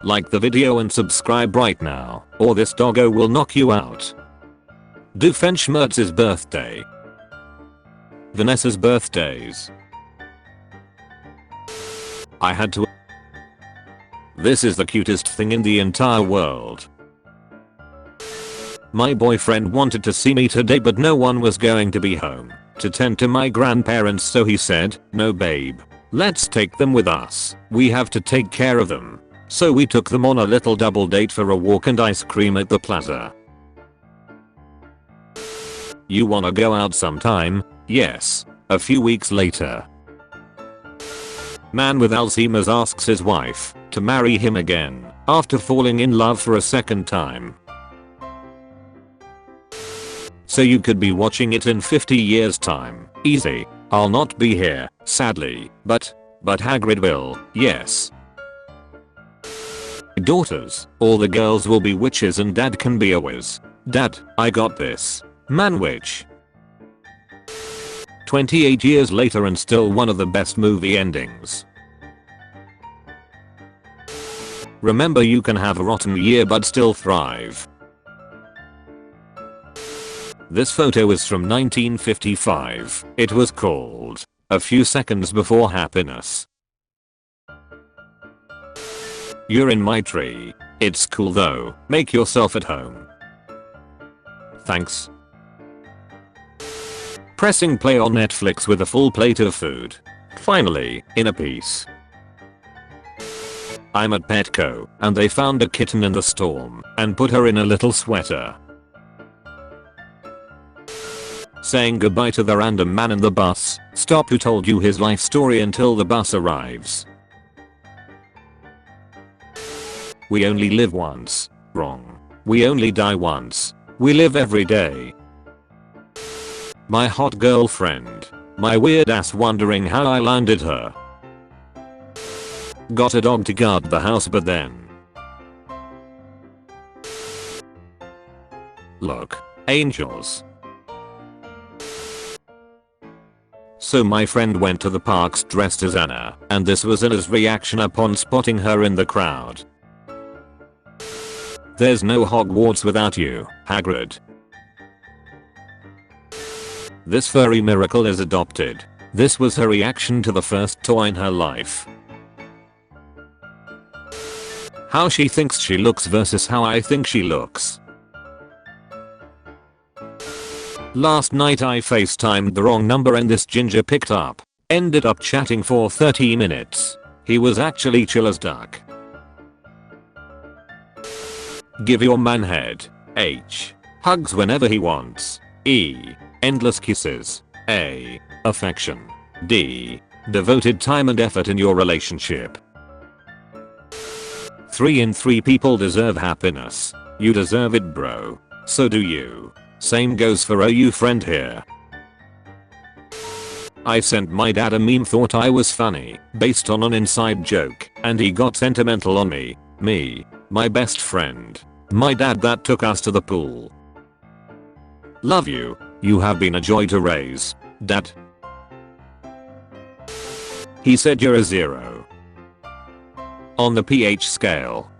Like the video and subscribe right now, or this doggo will knock you out. Doofenshmirtz's birthday. Vanessa's birthdays. I had to. This is the cutest thing in the entire world. My boyfriend wanted to see me today but no one was going to be home to tend to my grandparents, so he said, "No babe. Let's take them with us. We have to take care of them." So we took them on a little double date for a walk and ice cream at the plaza. You wanna go out sometime? Yes. A few weeks later. Man with Alzheimer's asks his wife to marry him again after falling in love for a second time. So you could be watching it in 50 years time. Easy. I'll not be here, sadly, but Hagrid will, yes. Daughters, all the girls will be witches and dad can be a whiz. Dad, I got this. Man witch. 28 years later and still one of the best movie endings. Remember, you can have a rotten year but still thrive. This photo is from 1955. It was called A Few Seconds Before Happiness. You're in my tree. It's cool though. Make yourself at home. Thanks. Pressing play on Netflix with a full plate of food. Finally, in a piece. I'm at Petco, and they found a kitten in the storm, and put her in a little sweater. Saying goodbye to the random man in the bus. Stop who told you his life story until the bus arrives. We only live once. Wrong. We only die once. We live every day. My hot girlfriend. My weird ass wondering how I landed her. Got a dog to guard the house but then. Look. Angels. So my friend went to the parks dressed as Anna, and this was Anna's reaction upon spotting her in the crowd. There's no Hogwarts without you, Hagrid. This furry miracle is adopted. This was her reaction to the first toy in her life. How she thinks she looks versus how I think she looks. Last night I FaceTimed the wrong number and this ginger picked up. Ended up chatting for 30 minutes. He was actually chill as duck. Give your man head. H. Hugs whenever he wants. E. Endless kisses. A. Affection. D. Devoted time and effort in your relationship. 3 in 3 people deserve happiness. You deserve it, bro. So do you. Same goes for OU friend here. I sent my dad a meme, thought I was funny, based on an inside joke, and he got sentimental on me. Me. My best friend. My dad that took us to the pool. Love you. You have been a joy to raise. Dad. He said you're a 0. On the pH scale.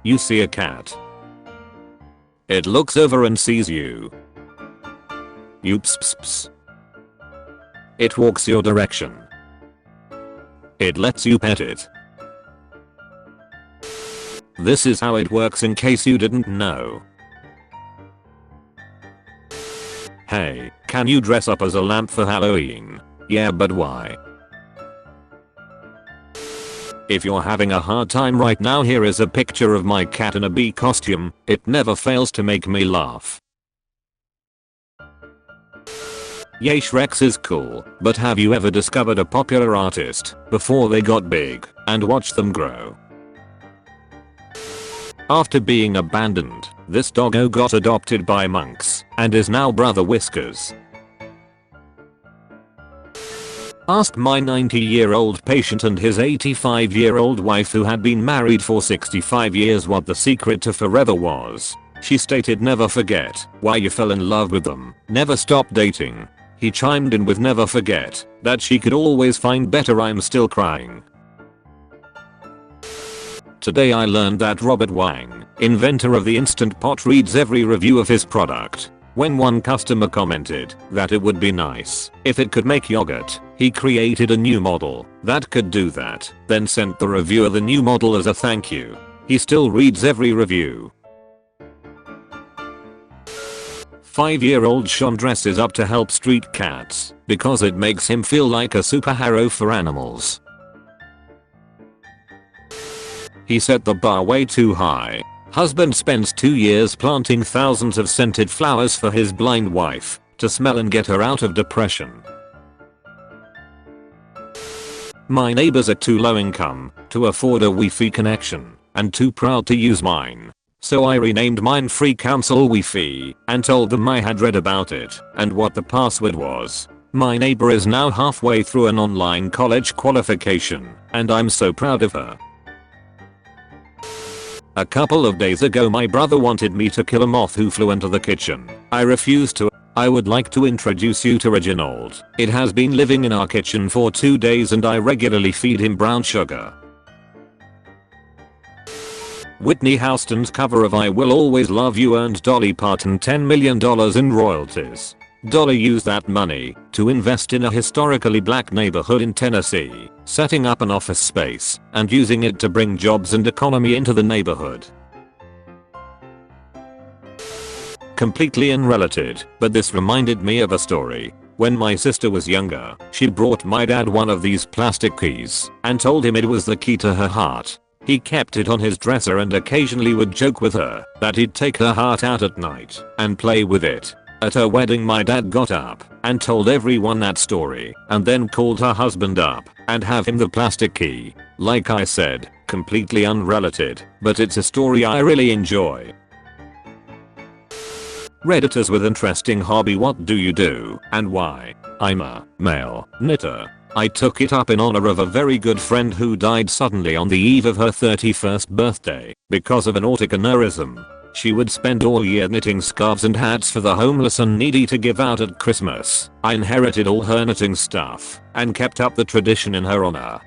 You see a cat. It looks over and sees you. You pss. It walks your direction. It lets you pet it. This is how it works in case you didn't know. Hey, can you dress up as a lamp for Halloween? Yeah, but why? If you're having a hard time right now, here is a picture of my cat in a bee costume. It never fails to make me laugh. Yay, Shreks is cool, but have you ever discovered a popular artist before they got big and watched them grow? After being abandoned, this doggo got adopted by monks and is now Brother Whiskers. Ask my 90-year-old patient and his 85-year-old wife who had been married for 65 years what the secret to forever was. She stated, never forget why you fell in love with them. Never stop dating. He chimed in with never forget that she could always find better. I'm still crying. Today I learned that Robert Wang, inventor of the Instant Pot, reads every review of his product. When one customer commented that it would be nice if it could make yogurt, he created a new model that could do that, then sent the reviewer the new model as a thank you. He still reads every review. 5-year-old Sean dresses up to help street cats because it makes him feel like a superhero for animals. He set the bar way too high. Husband spends 2 years planting thousands of scented flowers for his blind wife to smell and get her out of depression. My neighbors are too low income to afford a Wi-Fi connection and too proud to use mine. So I renamed mine Free Council Wi-Fi and told them I had read about it and what the password was. My neighbor is now halfway through an online college qualification and I'm so proud of her. A couple of days ago my brother wanted me to kill a moth who flew into the kitchen. I refused to. I would like to introduce you to Reginald. It has been living in our kitchen for 2 days and I regularly feed him brown sugar. Whitney Houston's cover of I Will Always Love You earned Dolly Parton $10 million in royalties. Dolly used that money to invest in a historically black neighborhood in Tennessee, setting up an office space and using it to bring jobs and economy into the neighborhood. Completely unrelated, but this reminded me of a story. When my sister was younger, she brought my dad one of these plastic keys and told him it was the key to her heart. He kept it on his dresser and occasionally would joke with her that he'd take her heart out at night and play with it. At her wedding my dad got up and told everyone that story and then called her husband up and have him the plastic key. Like I said, completely unrelated, but it's a story I really enjoy. Redditors with interesting hobby. What do you do and why? I'm a male knitter. I took it up in honor of a very good friend who died suddenly on the eve of her 31st birthday because of an aortic aneurysm. She would spend all year knitting scarves and hats for the homeless and needy to give out at Christmas. I inherited all her knitting stuff and kept up the tradition in her honor.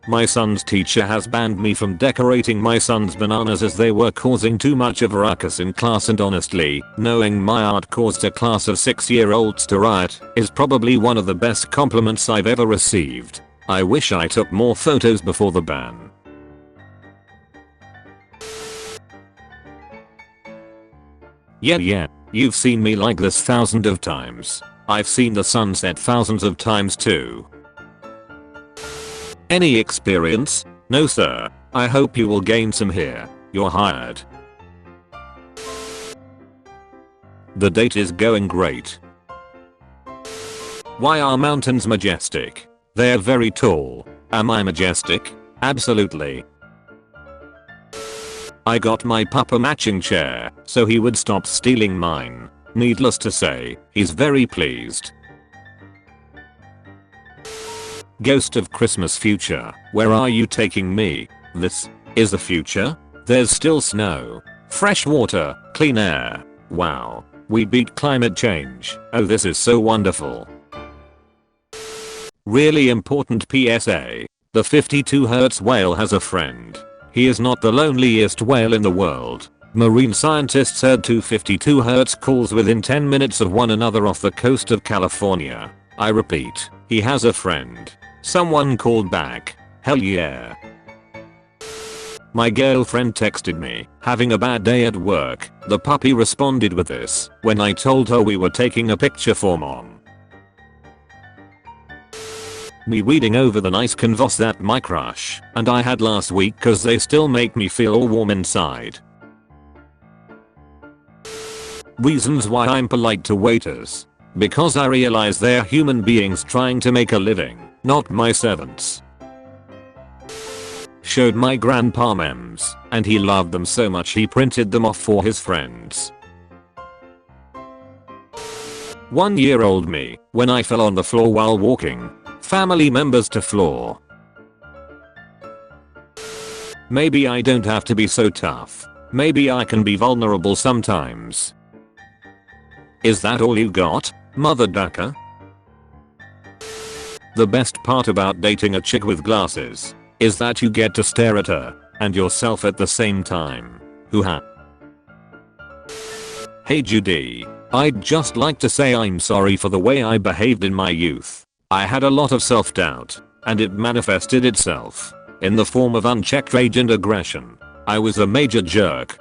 My son's teacher has banned me from decorating my son's bananas as they were causing too much of a ruckus in class, and honestly, knowing my art caused a class of 6-year-olds to riot is probably one of the best compliments I've ever received. I wish I took more photos before the ban. Yeah, you've seen me like this thousands of times. I've seen the sunset thousands of times too. Any experience? No sir. I hope you will gain some here. You're hired. The date is going great. Why are mountains majestic? They're very tall. Am I majestic? Absolutely. I got my pup a matching chair so he would stop stealing mine. Needless to say, he's very pleased. Ghost of Christmas future, where are you taking me? This is the future? There's still snow, fresh water, clean air. Wow, we beat climate change. Oh, this is so wonderful. Really important PSA. The 52 Hz whale has a friend. He is not the loneliest whale in the world. Marine scientists heard 2 52 Hz calls within 10 minutes of one another off the coast of California. I repeat, he has a friend. Someone called back. Hell yeah. My girlfriend texted me, having a bad day at work. The puppy responded with this when I told her we were taking a picture for mom. Me reading over the nice convos that my crush and I had last week cause they still make me feel all warm inside. Reasons why I'm polite to waiters. Because I realize they're human beings trying to make a living, not my servants. Showed my grandpa memes and he loved them so much he printed them off for his friends. 1-year-old me when I fell on the floor while walking. Family members to floor. Maybe I don't have to be so tough. Maybe I can be vulnerable sometimes. Is that all you got, mother ducker? The best part about dating a chick with glasses is that you get to stare at her and yourself at the same time. Hoo-ha. Hey Judy, I'd just like to say I'm sorry for the way I behaved in my youth. I had a lot of self-doubt, and it manifested itself in the form of unchecked rage and aggression. I was a major jerk.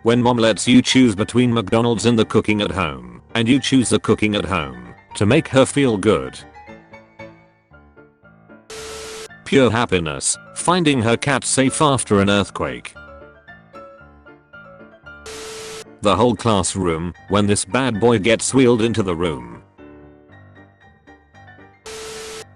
When mom lets you choose between McDonald's and the cooking at home, and you choose the cooking at home to make her feel good. Pure happiness, finding her cat safe after an earthquake. The whole classroom when this bad boy gets wheeled into the room.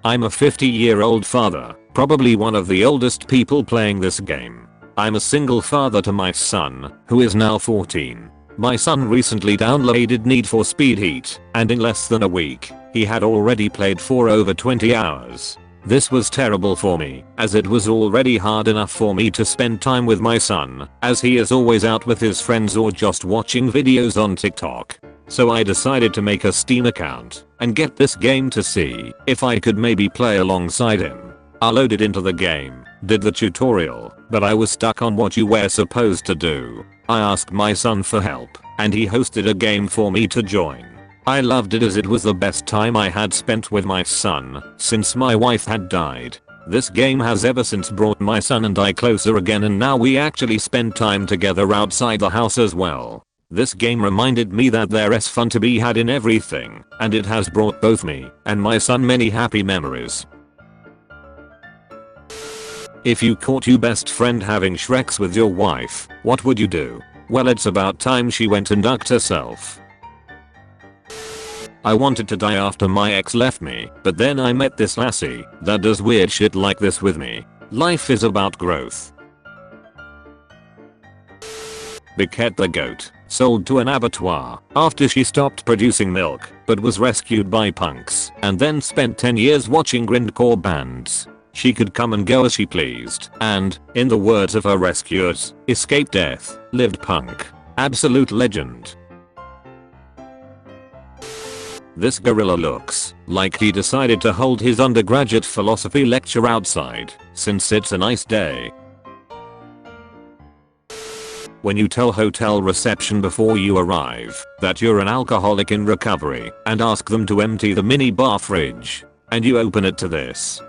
I'm a 50-year-old father, probably one of the oldest people playing this game. I'm a single father to my son, who is now 14. My son recently downloaded Need for Speed Heat, and in less than a week, he had already played for over 20 hours. This was terrible for me, as it was already hard enough for me to spend time with my son, as he is always out with his friends or just watching videos on TikTok. So I decided to make a Steam account and get this game to see if I could maybe play alongside him. I loaded into the game, did the tutorial, but I was stuck on what you were supposed to do. I asked my son for help, and he hosted a game for me to join. I loved it as it was the best time I had spent with my son since my wife had died. This game has ever since brought my son and I closer again, and now we actually spend time together outside the house as well. This game reminded me that there is fun to be had in everything, and it has brought both me and my son many happy memories. If you caught your best friend having Shreks with your wife, what would you do? Well, it's about time she went and ducked herself. I wanted to die after my ex left me, but then I met this lassie that does weird shit like this with me. Life is about growth. Biquette the goat, sold to an abattoir after she stopped producing milk, but was rescued by punks and then spent 10 years watching grindcore bands. She could come and go as she pleased, and, in the words of her rescuers, escaped death, lived punk. Absolute legend. This gorilla looks like he decided to hold his undergraduate philosophy lecture outside, since it's a nice day. When you tell hotel reception before you arrive that you're an alcoholic in recovery and ask them to empty the mini bar fridge, and you open it to this.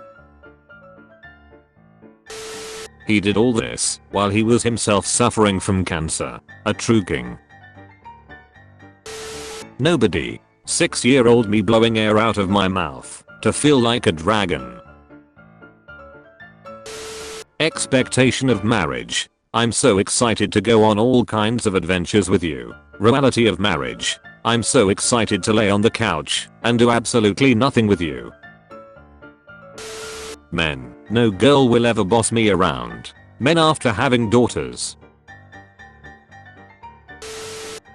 He did all this while he was himself suffering from cancer. A true king. Nobody. 6-year-old me blowing air out of my mouth to feel like a dragon. Expectation of marriage. I'm so excited to go on all kinds of adventures with you. Reality of marriage. I'm so excited to lay on the couch and do absolutely nothing with you. Men. No girl will ever boss me around. Men after having daughters.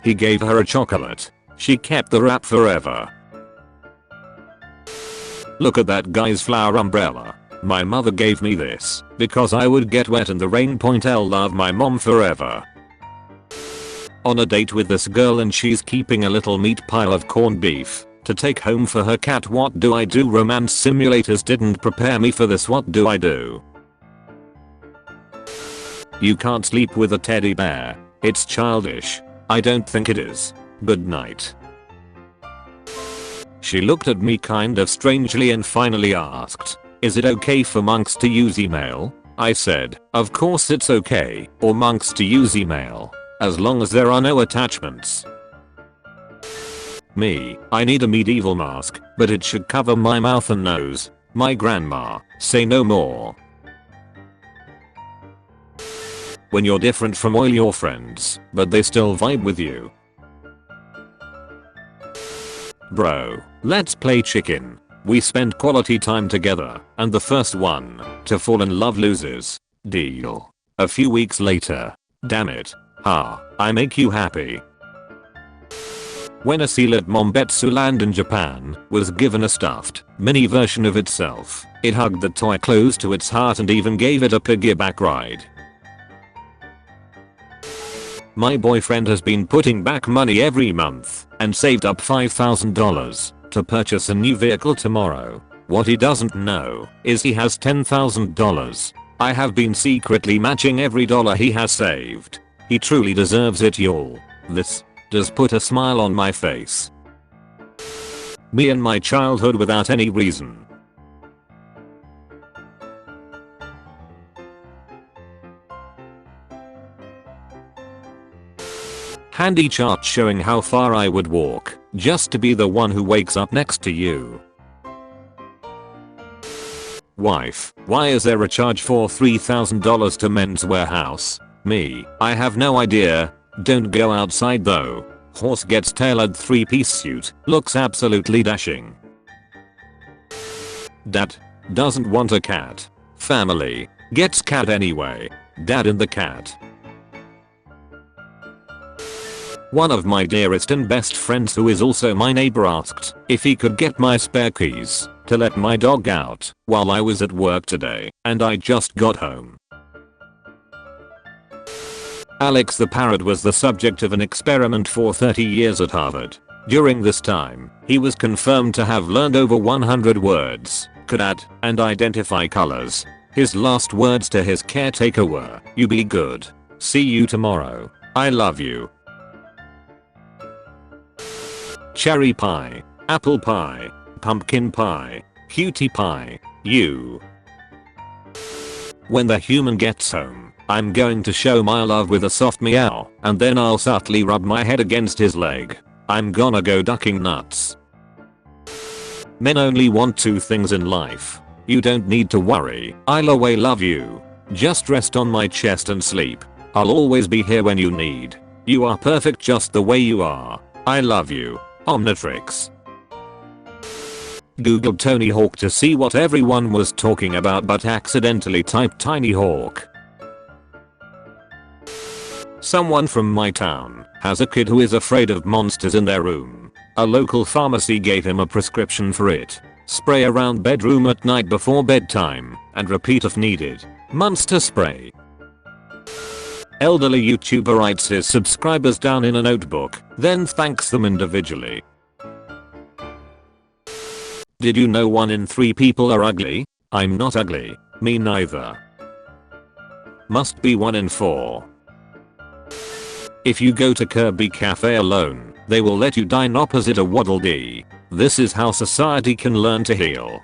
He gave her a chocolate. She kept the wrap forever. Look at that guy's flower umbrella. My mother gave me this because I would get wet in the rain. I'll love my mom forever. On a date with this girl and she's keeping a little meat pile of corned beef to take home for her cat. What do I do? Romance simulators didn't prepare me for this. What do I do? You can't sleep with a teddy bear. It's childish. I don't think it is. Good night. She looked at me kind of strangely and finally asked, is it okay for monks to use email? I said, of course it's okay for monks to use email, as long as there are no attachments. Me, I need a medieval mask, but it should cover my mouth and nose. My grandma, say no more. When you're different from all your friends, but they still vibe with you. Bro, let's play chicken. We spend quality time together, and the first one to fall in love loses. Deal. A few weeks later. Damn it. Ha, I make you happy. When a seal at Mombetsu Land in Japan was given a stuffed mini version of itself, it hugged the toy close to its heart and even gave it a piggyback ride. My boyfriend has been putting back money every month and saved up $5,000 to purchase a new vehicle tomorrow. What he doesn't know is he has $10,000. I have been secretly matching every dollar he has saved. He truly deserves it, y'all. This does put a smile on my face. Me and my childhood without any reason. Handy chart showing how far I would walk just to be the one who wakes up next to you. Wife, why is there a charge for $3,000 to Men's Warehouse? Me, I have no idea. Don't go outside though. Horse gets tailored 3-piece suit, looks absolutely dashing. Dad doesn't want a cat. Family gets cat anyway. Dad and the cat. One of my dearest and best friends who is also my neighbor asked if he could get my spare keys to let my dog out while I was at work today, and I just got home. Alex the parrot was the subject of an experiment for 30 years at Harvard. During this time, he was confirmed to have learned over 100 words, could add and identify colors. His last words to his caretaker were, "You be good. See you tomorrow. I love you." Cherry pie, apple pie, pumpkin pie, cutie pie, you. When the human gets home, I'm going to show my love with a soft meow, and then I'll subtly rub my head against his leg. I'm gonna go ducking nuts. Men only want 2 things in life. You don't need to worry, I'll always love you. Just rest on my chest and sleep. I'll always be here when you need. You are perfect just the way you are. I love you. Omnitrix. Googled Tony Hawk to see what everyone was talking about but accidentally typed Tiny Hawk. Someone from my town has a kid who is afraid of monsters in their room. A local pharmacy gave him a prescription for it. Spray around bedroom at night before bedtime and repeat if needed. Monster spray. Elderly YouTuber writes his subscribers down in a notebook, then thanks them individually. Did you know 1 in 3 people are ugly? I'm not ugly. Me neither. Must be 1 in 4. If you go to Kirby Cafe alone, they will let you dine opposite a Waddle Dee. This is how society can learn to heal.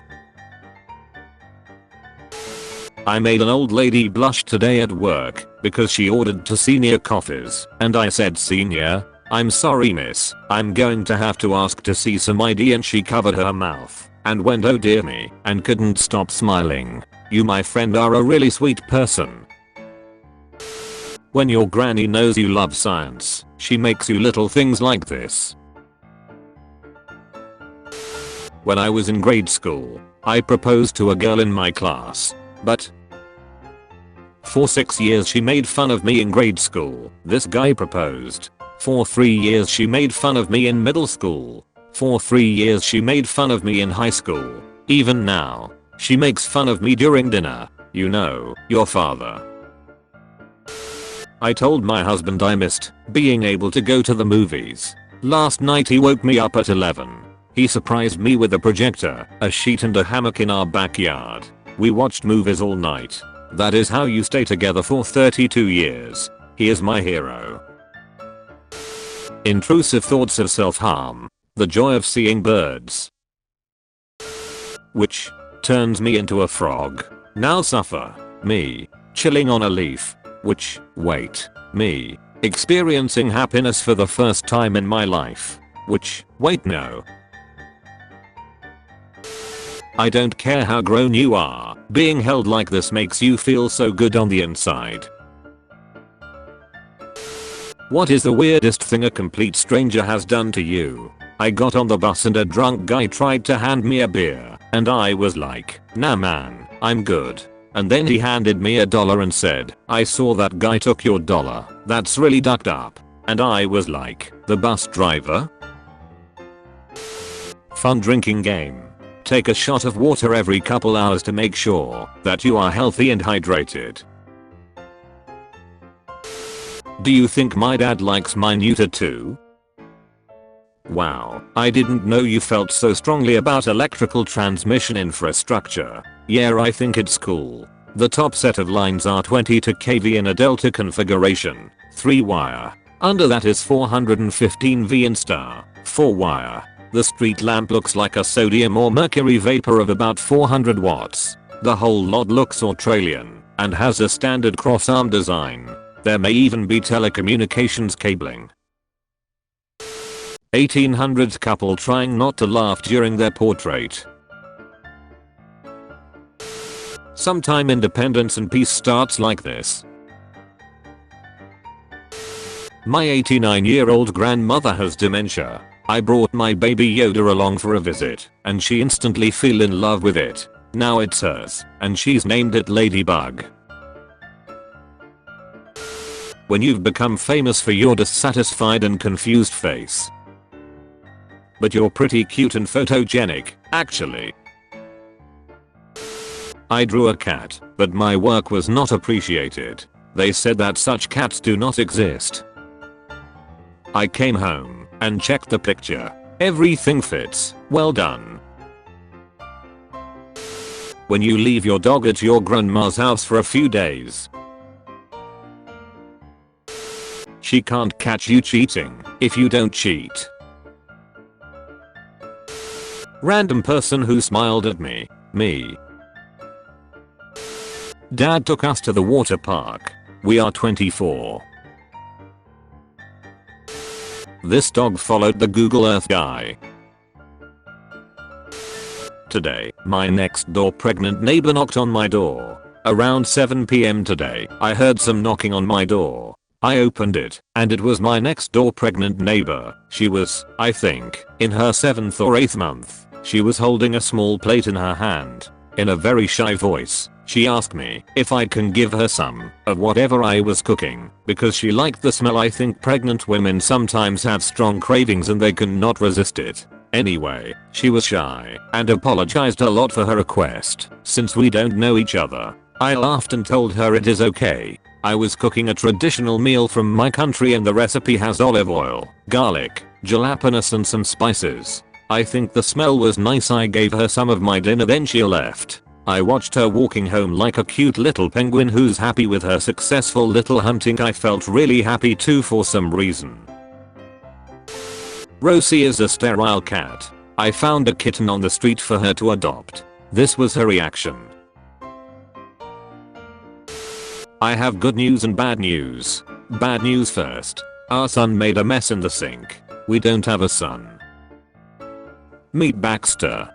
I made an old lady blush today at work because she ordered 2 senior coffees and I said, "Senior? I'm sorry miss, I'm going to have to ask to see some ID," and she covered her mouth and went, "Oh dear me," and couldn't stop smiling. You my friend are a really sweet person. When your granny knows you love science, she makes you little things like this. When I was in grade school, I proposed to a girl in my class. But for 6 years she made fun of me in grade school. This guy proposed. For 3 years she made fun of me in middle school. For 3 years she made fun of me in high school. Even now, she makes fun of me during dinner. You know, your father. I told my husband I missed being able to go to the movies. Last night he woke me up at 11. He surprised me with a projector, a sheet and a hammock in our backyard. We watched movies all night. That is how you stay together for 32 years. He is my hero. Intrusive thoughts of self-harm. The joy of seeing birds. Which turns me into a frog. Now suffer. Me. Chilling on a leaf. Which, wait. Me. Experiencing happiness for the first time in my life. Which, wait no. I don't care how grown you are, being held like this makes you feel so good on the inside. What is the weirdest thing a complete stranger has done to you? I got on the bus and a drunk guy tried to hand me a beer, and I was like, "Nah man, I'm good." And then he handed me $1 and said, "I saw that guy took your dollar. That's really ducked up." And I was like, "The bus driver?" Fun drinking game. Take a shot of water every couple hours to make sure that you are healthy and hydrated. Do you think my dad likes my new tattoo? Wow, I didn't know you felt so strongly about electrical transmission infrastructure. Yeah, I think it's cool. The top set of lines are 22 kV in a delta configuration, 3 wire. Under that is 415 V in star, 4 wire. The street lamp looks like a sodium or mercury vapor of about 400 watts. The whole lot looks Australian and has a standard cross-arm design. There may even be telecommunications cabling. 1800s couple trying not to laugh during their portrait. Sometime independence and peace starts like this. My 89-year-old grandmother has dementia. I brought my baby Yoda along for a visit, and she instantly fell in love with it. Now it's hers, and she's named it Ladybug. When you've become famous for your dissatisfied and confused face. But you're pretty cute and photogenic, actually. I drew a cat, but my work was not appreciated. They said that such cats do not exist. I came home and checked the picture. Everything fits. Well done. When you leave your dog at your grandma's house for a few days. She can't catch you cheating if you don't cheat. Random person who smiled at me. Me. Dad took us to the water park. We are 24. This dog followed the Google Earth guy. Today, my next door pregnant neighbor knocked on my door. Around 7 PM today, I heard some knocking on my door. I opened it, and it was my next door pregnant neighbor. She was, I think, in her 7th or 8th month. She was holding a small plate in her hand. In a very shy voice, she asked me if I can give her some of whatever I was cooking, because she liked the smell. I think pregnant women sometimes have strong cravings and they cannot resist it. Anyway, she was shy and apologized a lot for her request, since we don't know each other. I laughed and told her it is okay. I was cooking a traditional meal from my country and the recipe has olive oil, garlic, jalapenos and some spices. I think the smell was nice. I gave her some of my dinner, then she left. I watched her walking home like a cute little penguin who's happy with her successful little hunting. I felt really happy too for some reason. Rosie is a sterile cat. I found a kitten on the street for her to adopt. This was her reaction. I have good news and bad news. Bad news first. Our son made a mess in the sink. We don't have a son. Meet Baxter.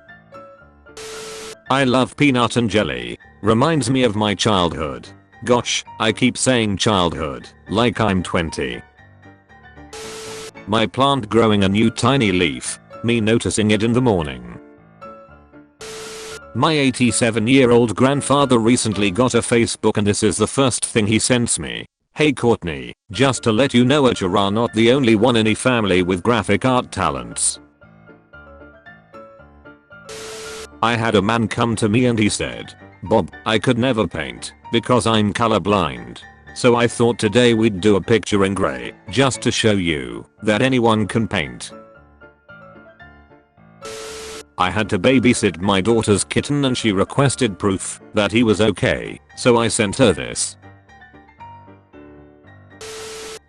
I love peanut and jelly. Reminds me of my childhood. Gosh, I keep saying childhood, like I'm 20. My plant growing a new tiny leaf. Me noticing it in the morning. My 87-year-old grandfather recently got a Facebook and this is the first thing he sends me. Hey Courtney, just to let you know that you are not the only one in a family with graphic art talents. I had a man come to me and he said, Bob, I could never paint because I'm colorblind. So I thought today we'd do a picture in gray just to show you that anyone can paint. I had to babysit my daughter's kitten and she requested proof that he was okay, so I sent her this.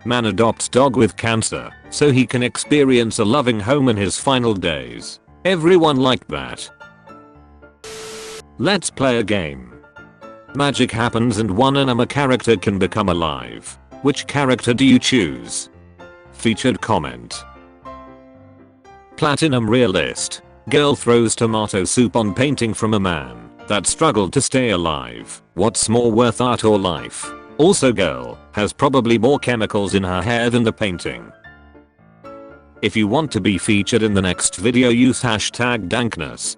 Man adopts dog with cancer so he can experience a loving home in his final days. Everyone liked that. Let's play a game. Magic happens and one anime character can become alive. Which character do you choose? Featured comment. Platinum Realist. Girl throws tomato soup on painting from a man that struggled to stay alive. What's more worth, art or life? Also girl has probably more chemicals in her hair than the painting. If you want to be featured in the next video, use hashtag dankness.